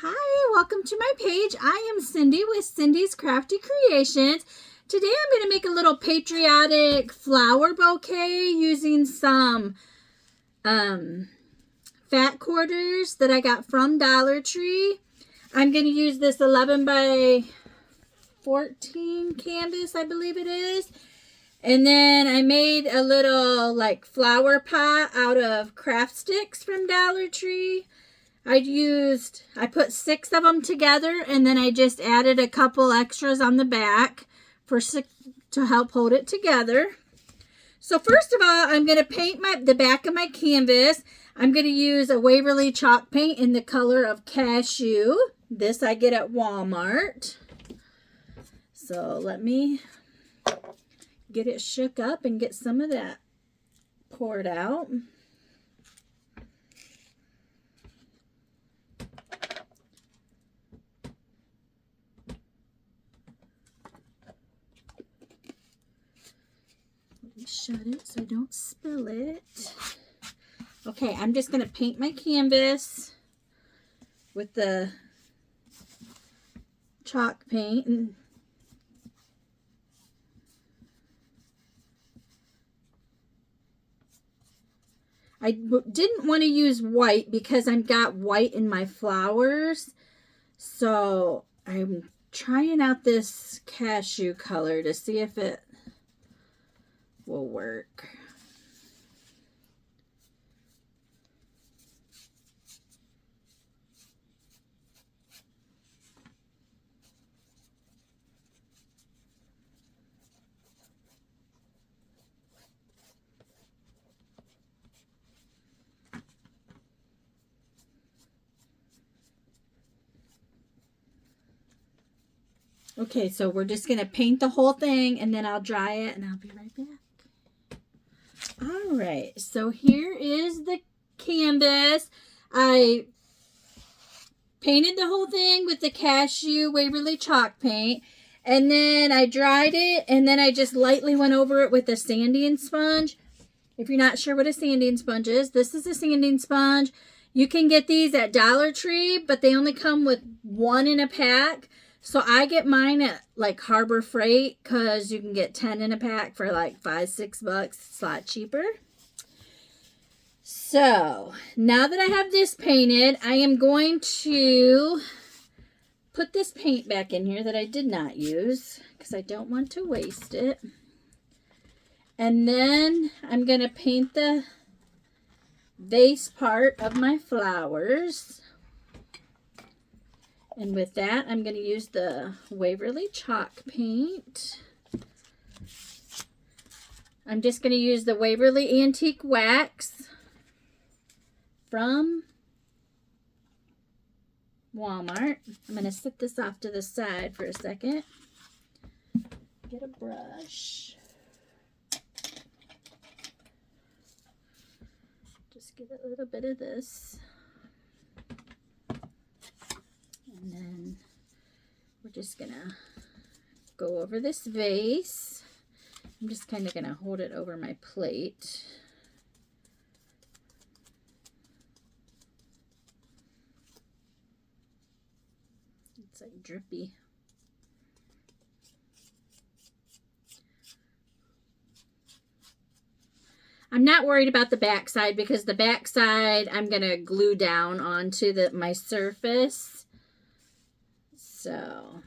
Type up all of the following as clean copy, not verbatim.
Hi, welcome to my page. I am Cindy with Cindy's Crafty Creations. Today I'm going to make a little patriotic flower bouquet using some fat quarters that I got from Dollar Tree. I'm going to use this 11 by 14 canvas, I believe it is. And then I made a little like flower pot out of craft sticks from Dollar Tree. I put 6 of them together, and then I just added a couple extras on the back to help hold it together. So first of all, I'm going to paint the back of my canvas. I'm going to use a Waverly chalk paint in the color of cashew. This I get at Walmart. So let me get it shook up and get some of that poured out. Shut it so I don't spill it. Okay, I'm just going to paint my canvas with the chalk paint. And I didn't want to use white because I've got white in my flowers. So I'm trying out this cashew color to see if it will work. Okay, so we're just going to paint the whole thing and then I'll dry it and I'll be right back. All right, so here is the canvas. I painted the whole thing with the cashew Waverly chalk paint, and then I dried it, and then I just lightly went over it with a sanding sponge. If you're not sure what a sanding sponge is, this is a sanding sponge. You can get these at Dollar Tree, but they only come with 1 in a pack. So I get mine at like Harbor Freight because you can get 10 in a pack for like $5-6. It's a lot cheaper. So now that I have this painted, I am going to put this paint back in here that I did not use because I don't want to waste it. And then I'm going to paint the vase part of my flowers. And with that, I'm going to use the Waverly chalk paint. I'm just going to use the Waverly Antique Wax from Walmart. I'm going to set this off to the side for a second. Get a brush. Just get a little bit of this. And then we're just going to go over this vase. I'm just kind of going to hold it over my plate. It's like drippy. I'm not worried about the back side because the back side I'm going to glue down onto my surface. So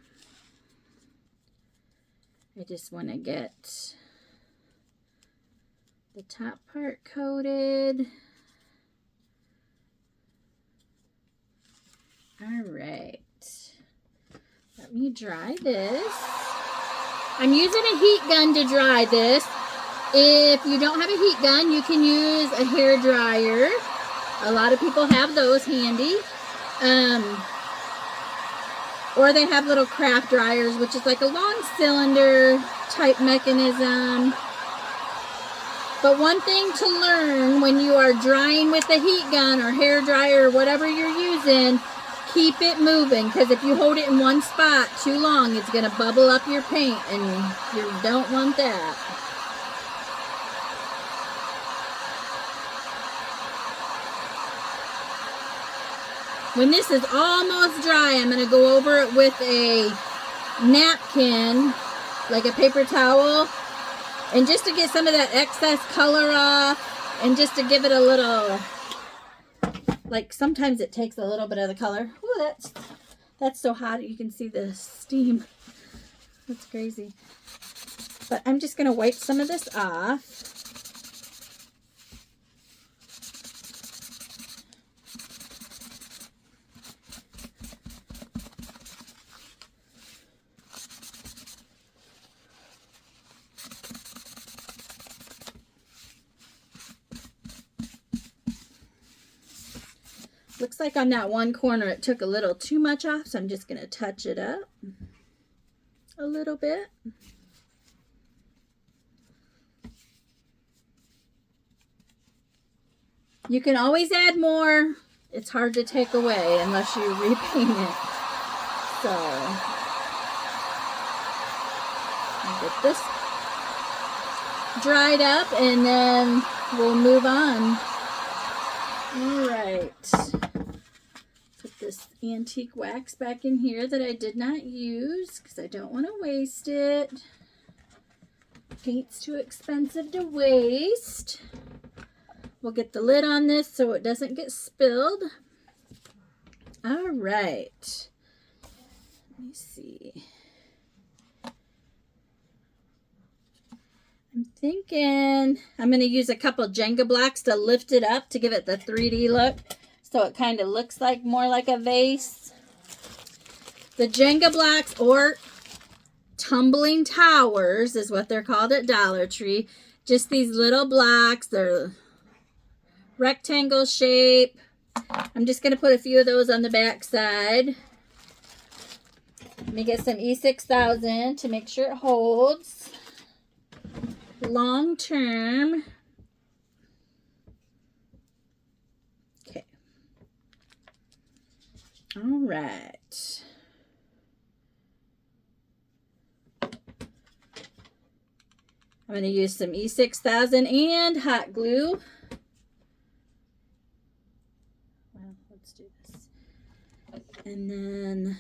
I just want to get the top part coated. All right. Let me dry this. I'm using a heat gun to dry this. If you don't have a heat gun, you can use a hair dryer. A lot of people have those handy. Or they have little craft dryers, which is like a long cylinder type mechanism. But one thing to learn when you are drying with a heat gun or hair dryer or whatever you're using, keep it moving, because if you hold it in one spot too long, it's going to bubble up your paint, and you don't want that. When this is almost dry, I'm going to go over it with a napkin, like a paper towel, and just to get some of that excess color off, and just to give it a little, like sometimes it takes a little bit of the color. Ooh, that's so hot you can see the steam. That's crazy. But I'm just going to wipe some of this off. Looks like on that one corner it took a little too much off, so I'm just going to touch it up a little bit. You can always add more. It's hard to take away unless you repaint it. So, I'll get this dried up and then we'll move on. All right. Put this antique wax back in here that I did not use because I don't want to waste it. Paint's too expensive to waste. We'll get the lid on this so it doesn't get spilled. All right. Let me see. I'm thinking I'm going to use a couple Jenga blocks to lift it up to give it the 3D look, so it kind of looks like more like a vase. The Jenga blocks, or tumbling towers is what they're called at Dollar Tree. Just these little blocks. They're rectangle shape. I'm just going to put a few of those on the back side. Let me get some E6000 to make sure it holds long term. Okay. All right. I'm going to use some E6000 and hot glue. Well, let's do this. And then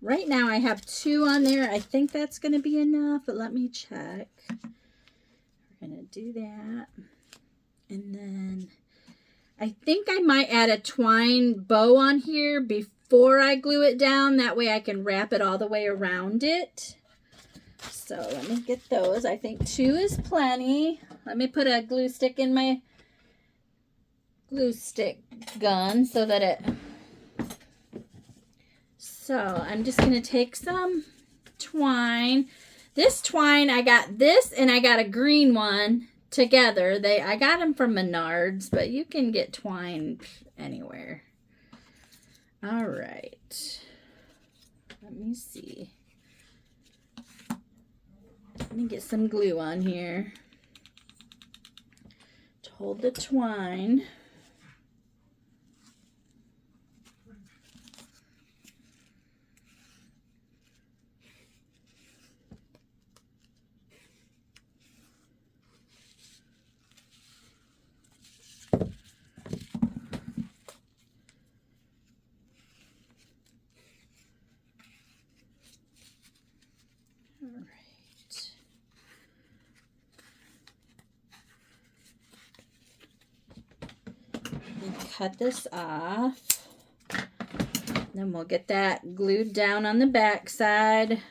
right now I have 2 on there. I think that's going to be enough, but let me check. We're going to do that. And then I think I might add a twine bow on here before I glue it down. That way I can wrap it all the way around it. So let me get those. I think 2 is plenty. Let me put a glue stick in my glue stick gun so that it... So I'm just going to take some twine. This twine, I got this and I got a green one together. I got them from Menards, but you can get twine anywhere. All right. Let me see. Let me get some glue on here to hold the twine. Cut this off. Then we'll get that glued down on the back side.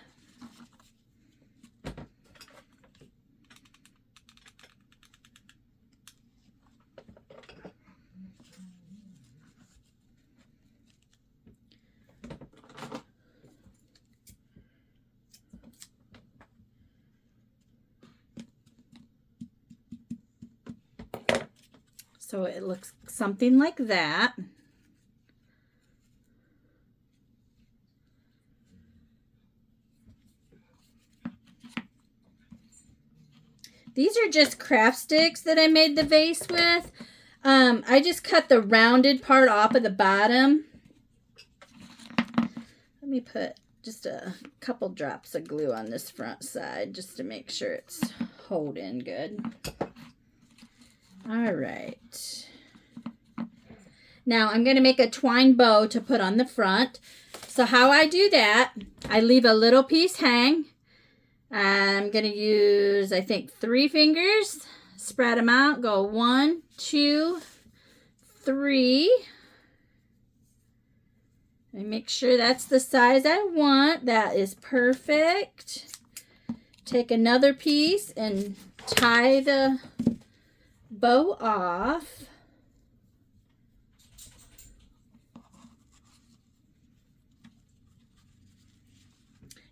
So it looks something like that. These are just craft sticks that I made the vase with. I just cut the rounded part off of the bottom me put just a couple drops of glue on this front side just to make sure it's holding good. All right. Now I'm going to make a twine bow to put on the front. So how I do that, I leave a little piece hang. I'm going to use, I think, 3 fingers. Spread them out. Go 1, 2, 3. And make sure that's the size I want. That is perfect. Take another piece and tie the bow off.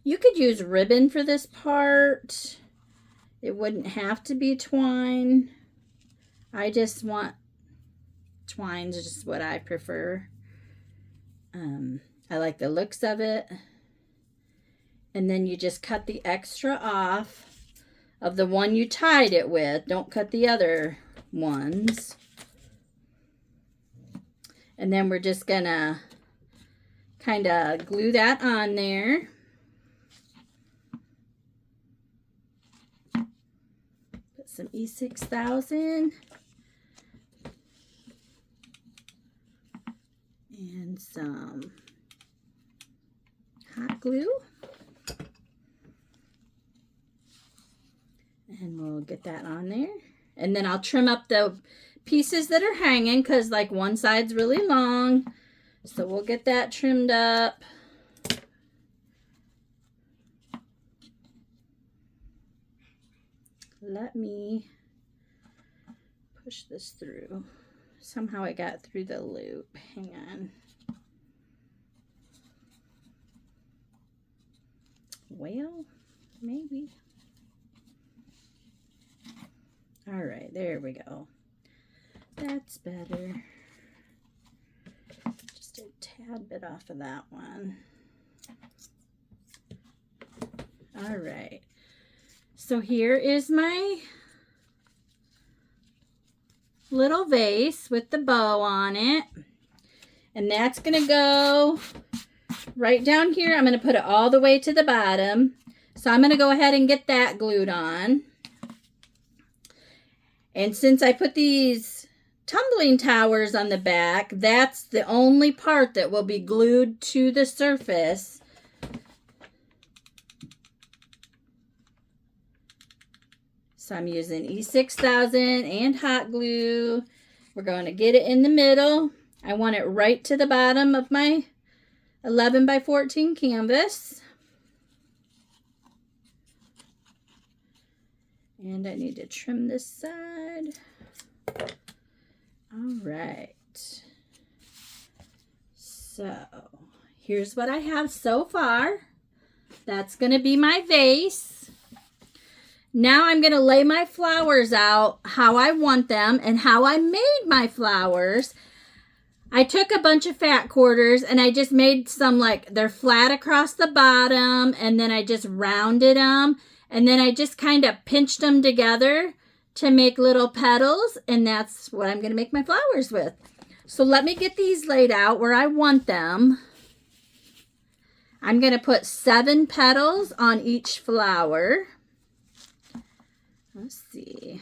You could use ribbon for this part. It wouldn't have to be twine. I just want twine, just what I prefer. I like the looks of it. And then you just cut the extra off of the one you tied it with. Don't cut the other ones. And then we're just gonna kind of glue that on there. Put some E6000 and some hot glue. And we'll get that on there. And then I'll trim up the pieces that are hanging because like one side's really long. So we'll get that trimmed up. Let me push this through. Somehow it got through the loop. Hang on. Well, maybe. All right, there we go. That's better. Just a tad bit off of that one. All right. So here is my little vase with the bow on it. And that's going to go right down here. I'm going to put it all the way to the bottom. So I'm going to go ahead and get that glued on. And since I put these tumbling towers on the back, that's the only part that will be glued to the surface. So I'm using E6000 and hot glue. We're going to get it in the middle. I want it right to the bottom of my 11 by 14 canvas. And I need to trim this side. All right. So here's what I have so far. That's going to be my vase. Now I'm going to lay my flowers out how I want them and how I made my flowers. I took a bunch of fat quarters and I just made some like they're flat across the bottom, and then I just rounded them. And then I just kind of pinched them together to make little petals. And that's what I'm going to make my flowers with. So let me get these laid out where I want them. I'm going to put 7 petals on each flower. Let's see.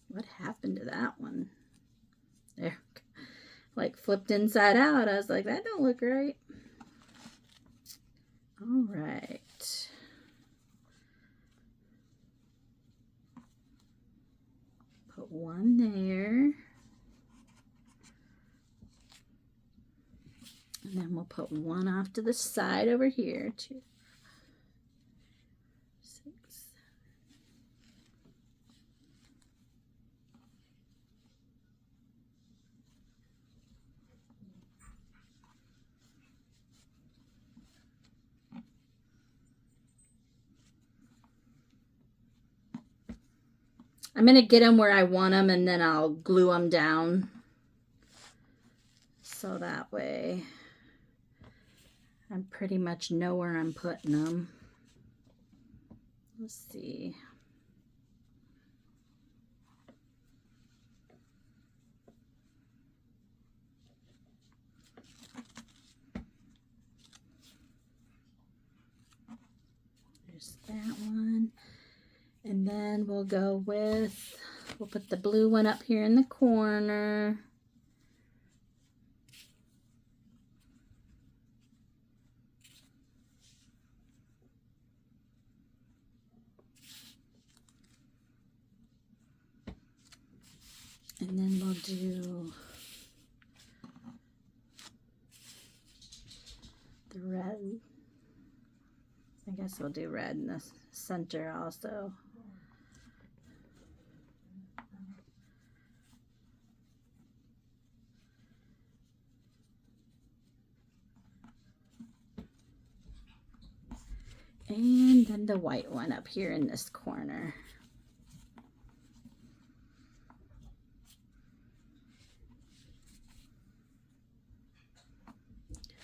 What happened to that one? There. Like flipped inside out. I was like, that don't look right. All right. Put one there. And then we'll put one off to the side over here. 2, 6, 7. I'm going to get them where I want them, and then I'll glue them down. So that way I pretty much know where I'm putting them. Let's see. then we'll put the blue one up here in the corner. And then we'll do the red. I guess we'll do red in the center also. And then the white one up here in this corner.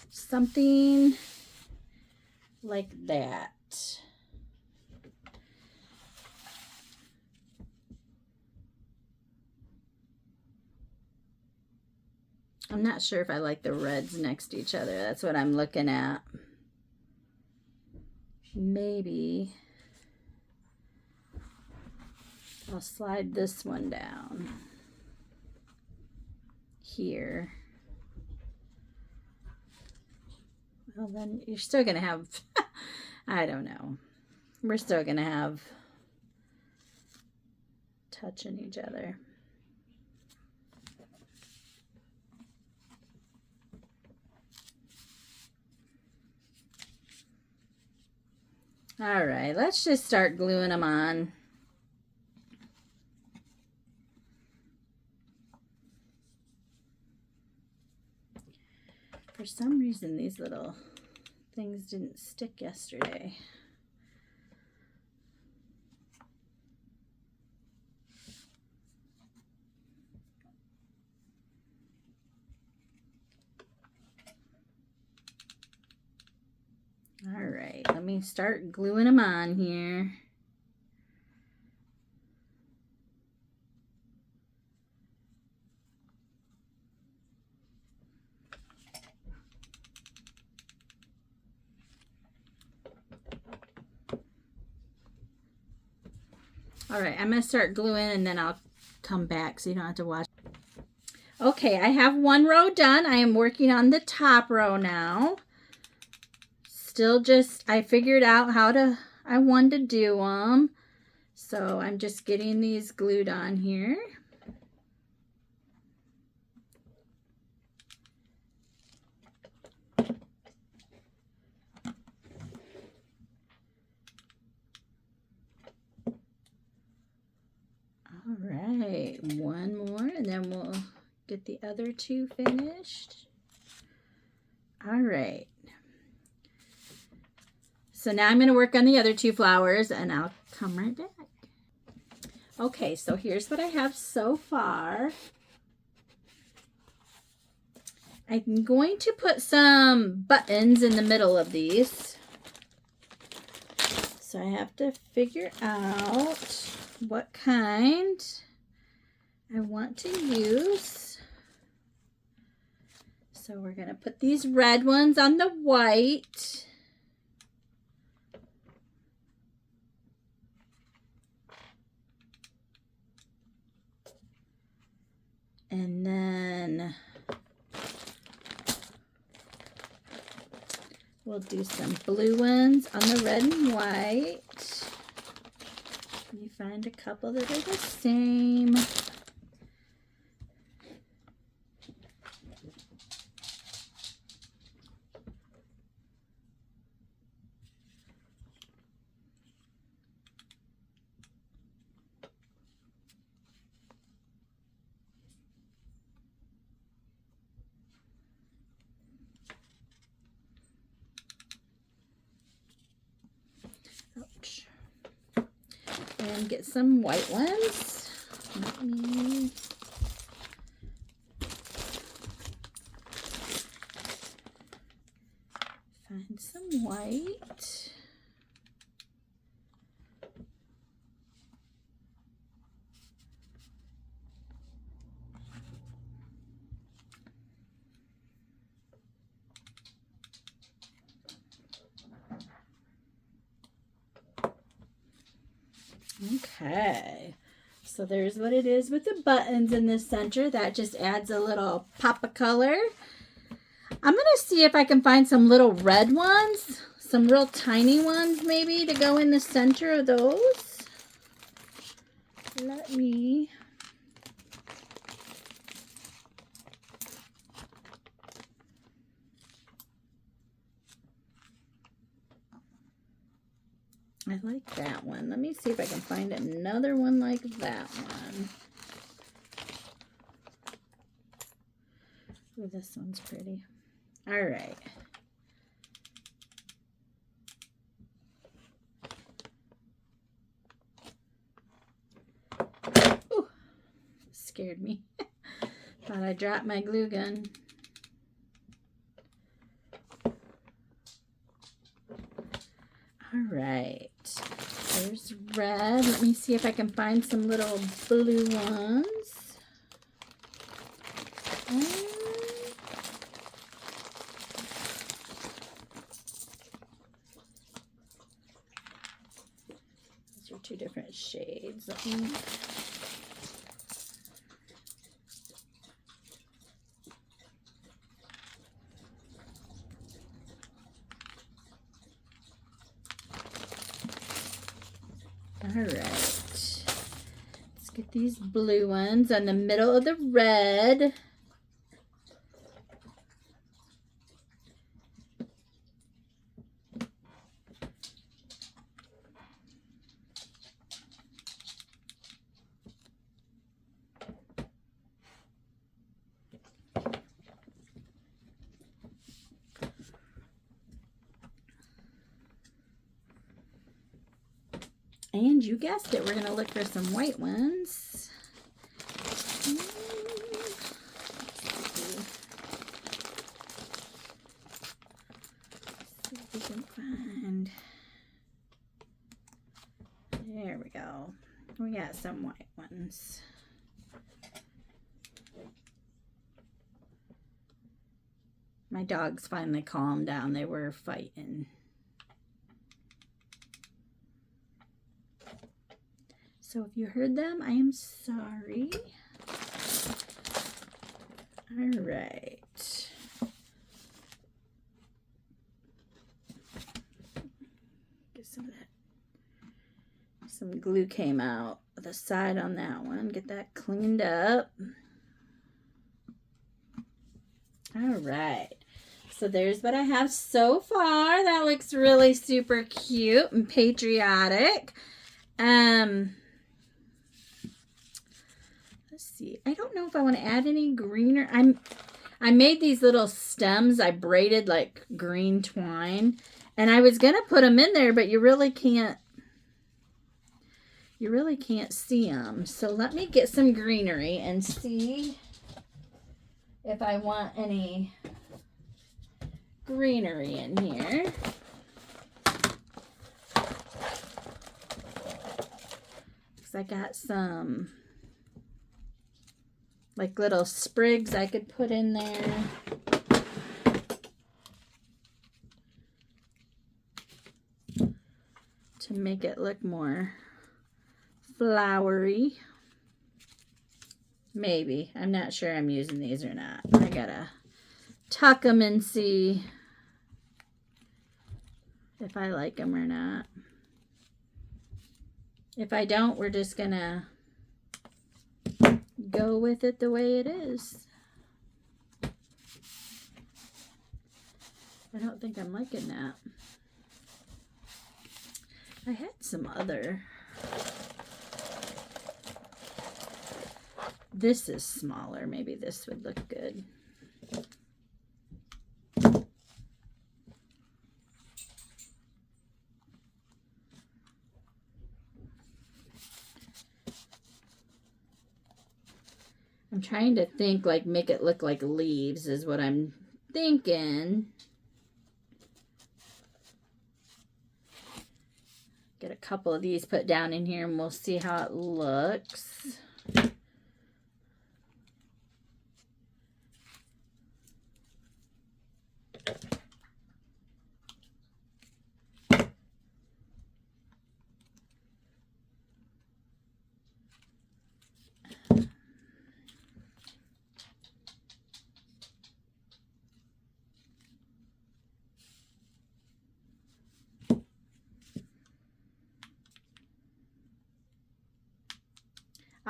Something like that. I'm not sure if I like the reds next to each other. That's what I'm looking at. Maybe I'll slide this one down here. Well, then you're still going to have, I don't know. We're still going to have touching each other. All right, let's just start gluing them on. For some reason, these little things didn't stick yesterday. All right, let me start gluing them on here. All right, I'm gonna start gluing and then I'll come back so you don't have to watch. Okay, I have one row done. I am working on the top row now. Still just, I figured out how I wanted to do them. So I'm just getting these glued on here. All right, one more and then we'll get the other two finished. All right. So now I'm going to work on the other two flowers and I'll come right back. Okay, so here's what I have so far. I'm going to put some buttons in the middle of these. So I have to figure out what kind I want to use. So we're going to put these red ones on the white. And then we'll do some blue ones on the red and white. Let me find a couple that are the same. Ouch. And get some white ones. Let me find some white. Okay. So there's what it is with the buttons in the center. That just adds a little pop of color. I'm going to see if I can find some little red ones. Some real tiny ones maybe to go in the center of those. Let me... I like that one. Let me see if I can find another one like that one. Ooh, this one's pretty. All right. Ooh, scared me. Thought I dropped my glue gun. All right. There's red. Let me see if I can find some little blue ones. These are two different shades. Let me... All right, let's get these blue ones on the middle of the red. And you guessed it, we're going to look for some white ones. Let's see if we can find. There we go. We got some white ones. My dogs finally calmed down. They were fighting. So if you heard them, I am sorry. All right. Get some of that. Some glue came out the side on that one. Get that cleaned up. All right. So there's what I have so far. That looks really super cute and patriotic. Let's see. I don't know if I want to add any greener. I made these little stems. I braided like green twine, and I was gonna put them in there, but you really can't see them. So let me get some greenery and see if I want any greenery in here. Because I got some like little sprigs I could put in there. To make it look more flowery. Maybe. I'm not sure I'm using these or not. I gotta tuck them and see if I like them or not. If I don't, we're just gonna go with it the way it is. I don't think I'm liking that. I had some other. This is smaller. Maybe this would look good. I'm trying to think, like, make it look like leaves is what I'm thinking. Get a couple of these put down in here and we'll see how it looks.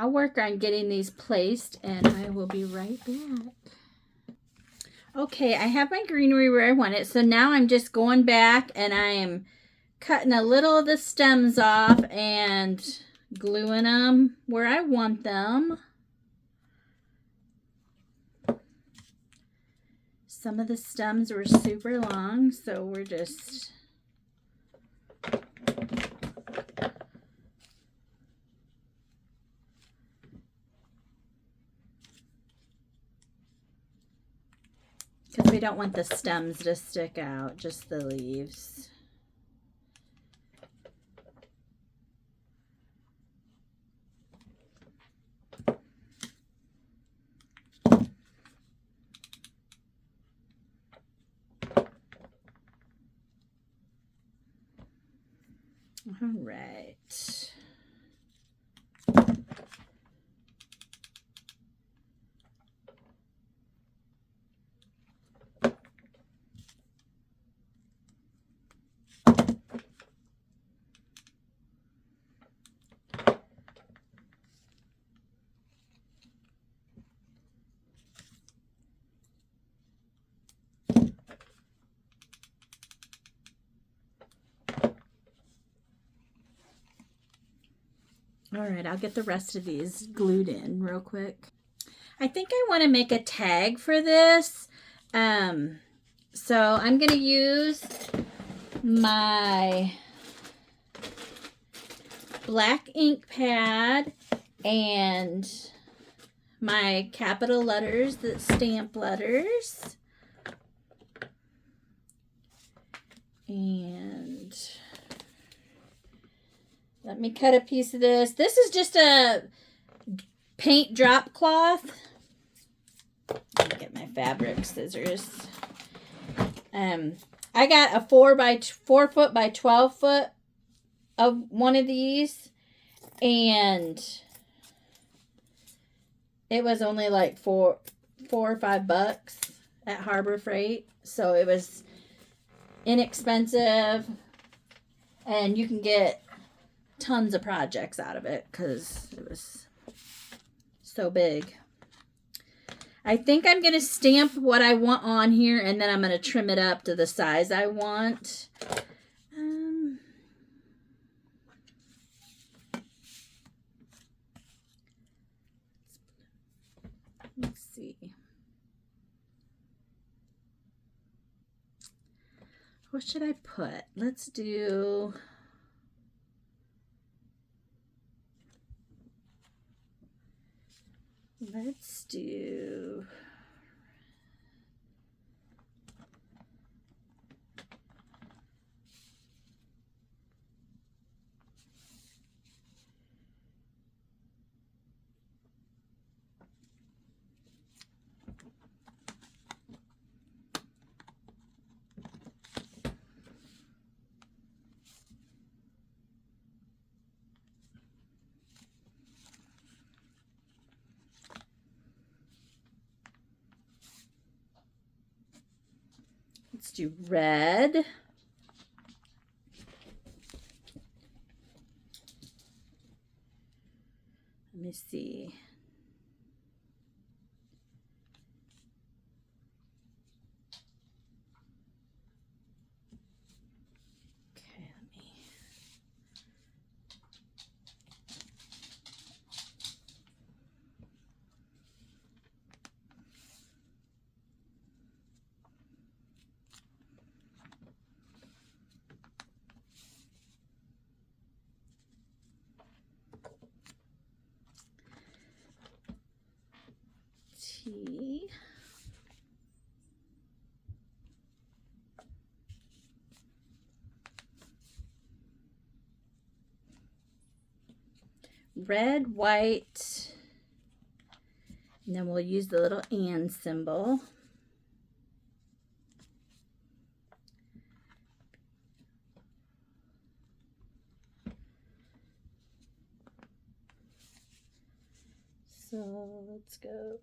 I'll work on getting these placed and I will be right back. Okay, I have my greenery where I want it. So now I'm just going back and I am cutting a little of the stems off and gluing them where I want them. Some of the stems were super long, so we're just... because we don't want the stems to stick out, just the leaves. All right. All right, I'll get the rest of these glued in real quick. I think I want to make a tag for this. So I'm going to use my black ink pad and my capital letters, the stamp letters. And let me cut a piece of this. This is just a paint drop cloth. Let me get my fabric scissors. I got a 4 foot by 12 foot of one of these, and it was only like $4 or $5 at Harbor Freight, so it was inexpensive, and you can get tons of projects out of it because it was so big. I think I'm going to stamp what I want on here, and then I'm going to trim it up to the size I want. Let's see. What should I put? Let's do... Let's do red. Let me see. Okay, let me... T. Red, white, and then we'll use the little and symbol. So let's go.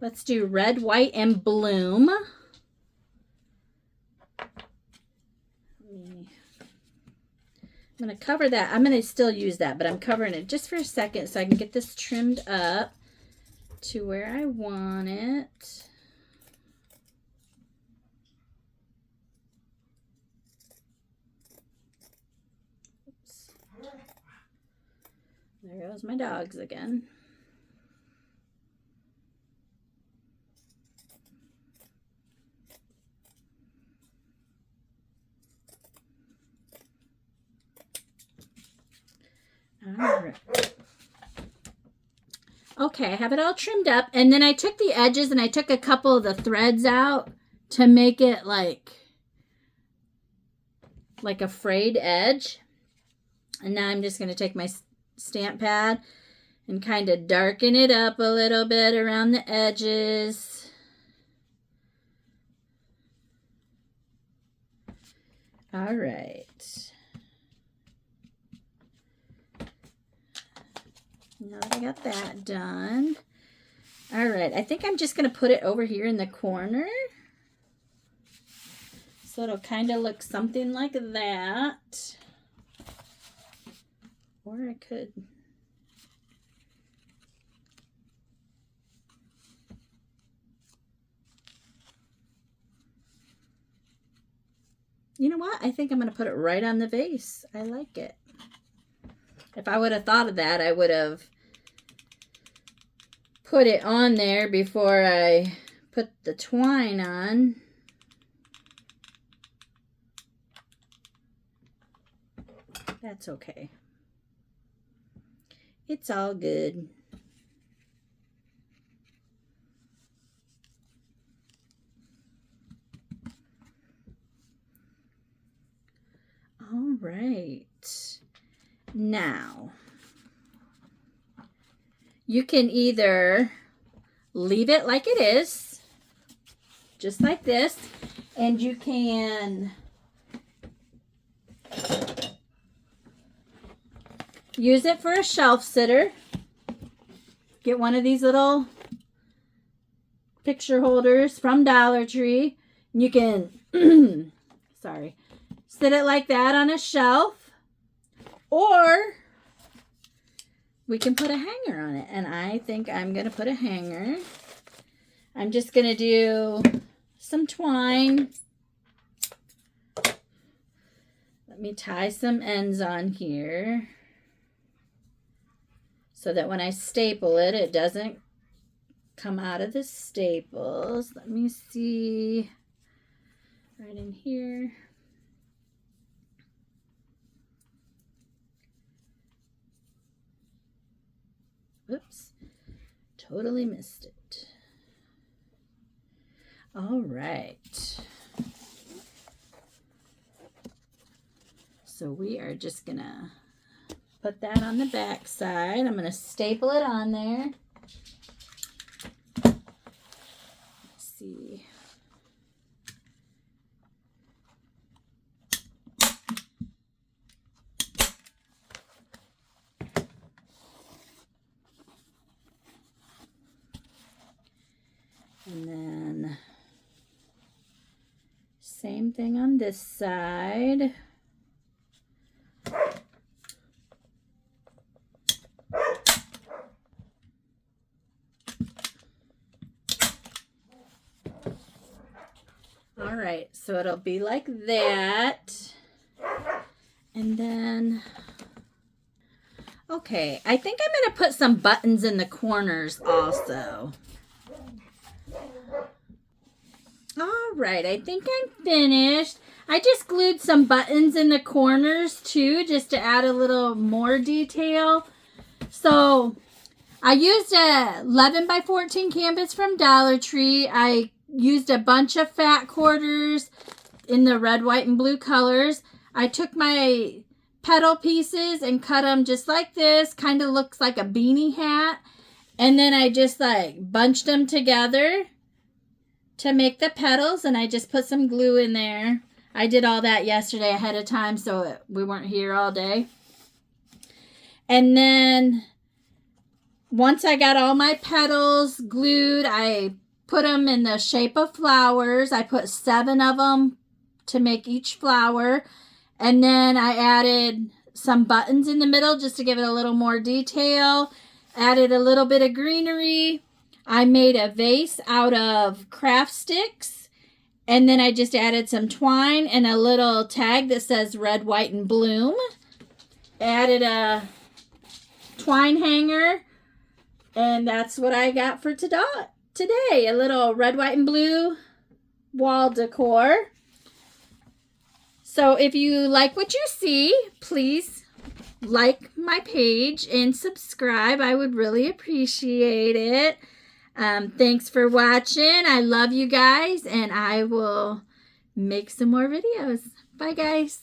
Let's do red, white, and bloom. I'm going to cover that. I'm going to still use that, but I'm covering it just for a second so I can get this trimmed up to where I want it. Oops. There goes my dogs again. All right. Okay, I have it all trimmed up, and then I took the edges and I took a couple of the threads out to make it like a frayed edge. And now I'm just going to take my stamp pad and kind of darken it up a little bit around the edges. All right. Now that I got that done. All right, I think I'm just going to put it over here in the corner. So it'll kind of look something like that. Or I could... You know what? I think I'm going to put it right on the vase. I like it. If I would have thought of that, I would have put it on there before I put the twine on. That's okay. It's all good. All right. Now, you can either leave it like it is, just like this, and you can use it for a shelf sitter. Get one of these little picture holders from Dollar Tree. You can, sorry, sit it like that on a shelf. Or we can put a hanger on it. And I think I'm going to put a hanger. I'm just going to do some twine. Let me tie some ends on here so that when I staple it, it doesn't come out of the staples. Let me see. Right in here. Oops, totally missed it. All right. So we are just gonna put that on the back side. I'm gonna staple it on there. Let's see. And then same thing on this side. All right, so it'll be like that. And then, okay, I think I'm going to put some buttons in the corners also. All right, I think I'm finished. I just glued some buttons in the corners too, just to add a little more detail. So I used a 11 by 14 canvas from Dollar Tree. I used a bunch of fat quarters in the red, white, and blue colors. I took my petal pieces and cut them just like this. Kind of looks like a beanie hat. And then I just like bunched them together to make the petals, and I just put some glue in there. I did all that yesterday ahead of time so we weren't here all day. And then once I got all my petals glued, I put them in the shape of flowers. I put 7 of them to make each flower. And then I added some buttons in the middle just to give it a little more detail. Added a little bit of greenery. I made a vase out of craft sticks. And then I just added some twine and a little tag that says red, white, and bloom. Added a twine hanger. And that's what I got for today. A little red, white, and blue wall decor. So if you like what you see, please like my page and subscribe. I would really appreciate it. Thanks for watching. I love you guys, and I will make some more videos. Bye, guys.